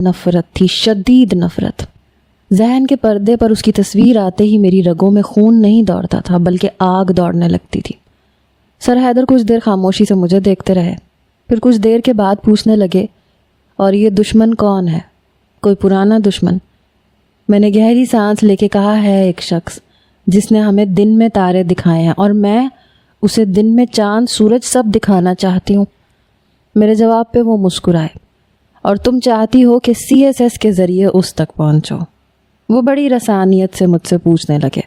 نفرت تھی، شدید نفرت۔ ذہن کے پردے پر اس کی تصویر آتے ہی میری رگوں میں خون نہیں دوڑتا تھا بلکہ آگ دوڑنے لگتی تھی۔ سر حیدر کچھ دیر خاموشی سے مجھے دیکھتے رہے، پھر کچھ دیر کے بعد پوچھنے لگے، اور یہ دشمن کون ہے؟ کوئی پرانا دشمن؟ میں نے گہری سانس لے کے کہا، ہے ایک شخص جس نے ہمیں دن میں تارے دکھائے ہیں اور میں اسے دن میں چاند سورج سب دکھانا چاہتی ہوں۔ میرے جواب پہ وہ مسکرائے، اور تم چاہتی ہو کہ CSS کے ذریعے اس تک پہنچو؟ وہ بڑی رسانیت سے مجھ سے پوچھنے لگے۔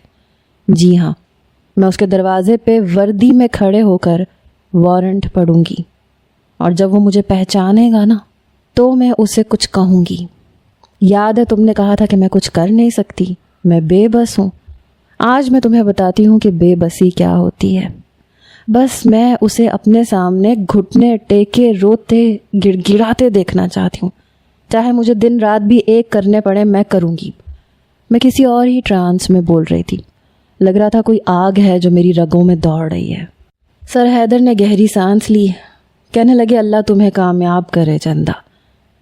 جی ہاں، میں اس کے دروازے پہ وردی میں کھڑے ہو کر وارنٹ پڑھوں گی، اور جب وہ مجھے پہچانے گا نا تو میں اسے کچھ کہوں گی۔ یاد ہے تم نے کہا تھا کہ میں کچھ کر نہیں سکتی، میں بے بس ہوں۔ آج میں تمہیں بتاتی ہوں کہ بے بسی کیا ہوتی ہے۔ بس میں اسے اپنے سامنے گھٹنے ٹیکے روتے گڑ گڑاتے دیکھنا چاہتی ہوں، چاہے مجھے دن رات بھی ایک کرنے پڑے میں کروں گی۔ میں کسی اور ہی ٹرانس میں بول رہی تھی، لگ رہا تھا کوئی آگ ہے جو میری رگوں میں دوڑ رہی ہے۔ سر حیدر نے گہری سانس لی، کہنے لگے، اللہ تمہیں کامیاب کرے چندہ۔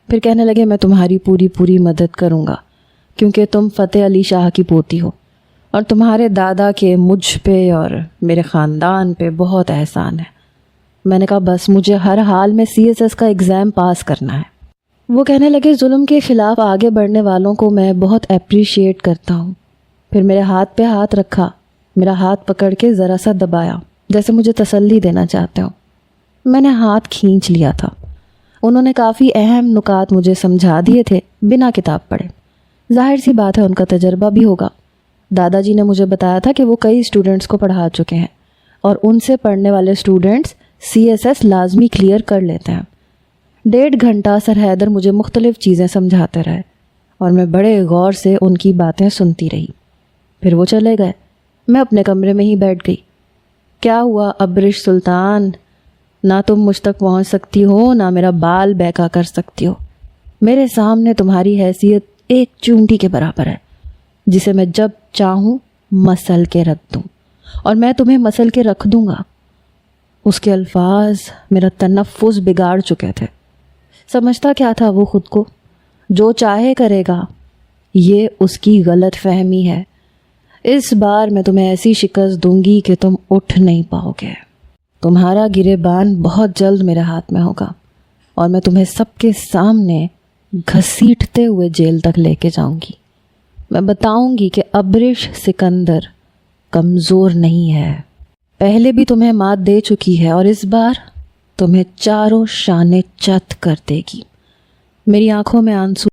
پھر کہنے لگے، میں تمہاری پوری مدد کروں گا کیونکہ تم فتح علی شاہ کی پوتی ہو، اور تمہارے دادا کے مجھ پہ اور میرے خاندان پہ بہت احسان ہے۔ میں نے کہا، بس مجھے ہر حال میں CSS کا ایگزام پاس کرنا ہے۔ وہ کہنے لگے، ظلم کے خلاف آگے بڑھنے والوں کو میں بہت اپریشیٹ کرتا ہوں۔ پھر میرے ہاتھ پہ ہاتھ رکھا، میرا ہاتھ پکڑ کے ذرا سا دبایا جیسے مجھے تسلی دینا چاہتے ہو۔ میں نے ہاتھ کھینچ لیا تھا۔ انہوں نے کافی اہم نکات مجھے سمجھا دیے تھے بنا کتاب پڑھے۔ ظاہر سی بات ہے ان کا تجربہ بھی ہوگا۔ دادا جی نے مجھے بتایا تھا کہ وہ کئی اسٹوڈنٹس کو پڑھا چکے ہیں، اور ان سے پڑھنے والے اسٹوڈنٹس CSS لازمی کلیئر کر لیتے ہیں۔ 1.5 گھنٹہ سر حیدر مجھے مختلف چیزیں سمجھاتے رہے، اور میں بڑے غور سے ان کی باتیں سنتی رہی۔ پھر وہ چلے گئے، میں اپنے کمرے میں ہی بیٹھ گئی۔ کیا ہوا ابرش سلطان؟ نہ تم مجھ تک پہنچ سکتی ہو، نہ میرا بال بیکا کر سکتی ہو۔ میرے سامنے تمہاری حیثیت ایک چونٹی کے برابر ہے، جسے میں جب چاہوں مسل کے رکھ دوں، اور میں تمہیں مسل کے رکھ دوں گا۔ اس کے الفاظ میرا تنفس بگاڑ چکے تھے۔ سمجھتا کیا تھا وہ خود کو؟ جو چاہے کرے گا۔ یہ اس کی غلط فہمی ہے۔ اس بار میں تمہیں ایسی شکست دوں گی کہ تم اٹھ نہیں پاؤ گے۔ تمہارا گریبان بہت جلد میرے ہاتھ میں ہوگا، اور میں تمہیں سب کے سامنے گھسیٹتے ہوئے جیل تک لے کے جاؤں گی۔ میں بتاؤں گی کہ ابرش سکندر کمزور نہیں ہے، پہلے بھی تمہیں مات دے چکی ہے، اور اس بار تمہیں چاروں شانے چت کر دے گی۔ میری آنکھوں میں آنسو